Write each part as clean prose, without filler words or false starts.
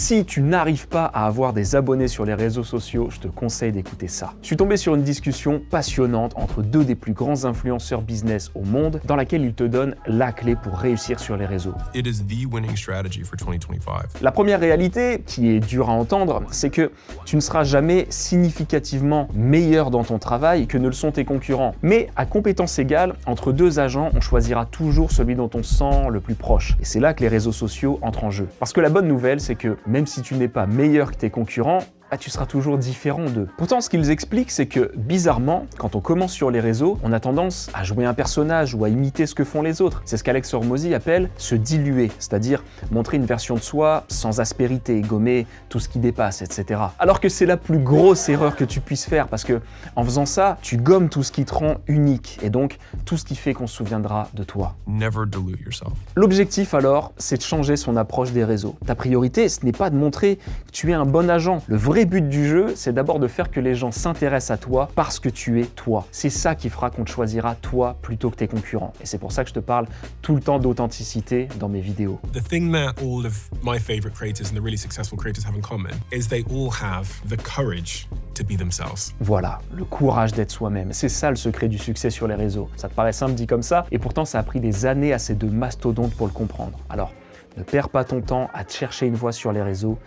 si tu n'arrives pas à avoir des abonnés sur les réseaux sociaux, je te conseille d'écouter ça. Je suis tombé sur une discussion passionnante entre deux des plus grands influenceurs business au monde, dans laquelle ils te donnent la clé pour réussir sur les réseaux. It is the winning strategy for 2025. La première réalité, qui est dure à entendre, c'est que tu ne seras jamais significativement meilleur dans ton travail que ne le sont tes concurrents. Mais à compétences égales, entre deux agents, on choisira toujours celui dont on se sent le plus proche. Et c'est là que les réseaux sociaux entrent en jeu. Parce que la bonne nouvelle, c'est que même si tu n'es pas meilleur que tes concurrents, tu seras toujours différent d'eux. Pourtant, ce qu'ils expliquent, c'est que, bizarrement, quand on commence sur les réseaux, on a tendance à jouer un personnage ou à imiter ce que font les autres. C'est ce qu'Alex Hormozy appelle se diluer, c'est-à-dire montrer une version de soi sans aspérité, gommer tout ce qui dépasse, etc. Alors que c'est la plus grosse erreur que tu puisses faire, parce que en faisant ça, tu gommes tout ce qui te rend unique, et donc tout ce qui fait qu'on se souviendra de toi. Never dilute yourself. L'objectif alors, c'est de changer son approche des réseaux. Ta priorité, ce n'est pas de montrer que tu es un bon agent. Le vrai but du jeu, c'est d'abord de faire que les gens s'intéressent à toi parce que tu es toi. C'est ça qui fera qu'on te choisira toi plutôt que tes concurrents. Et c'est pour ça que je te parle tout le temps d'authenticité dans mes vidéos. The thing that all of my favorite creators and the really successful creators have in common is they all have the courage to be themselves. Voilà, le courage d'être soi-même. C'est ça le secret du succès sur les réseaux. Ça te paraît simple dit comme ça, et pourtant ça a pris des années à ces deux mastodontes pour le comprendre. Alors, ne perds pas ton temps à te chercher une voie sur les réseaux,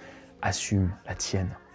assume la tienne.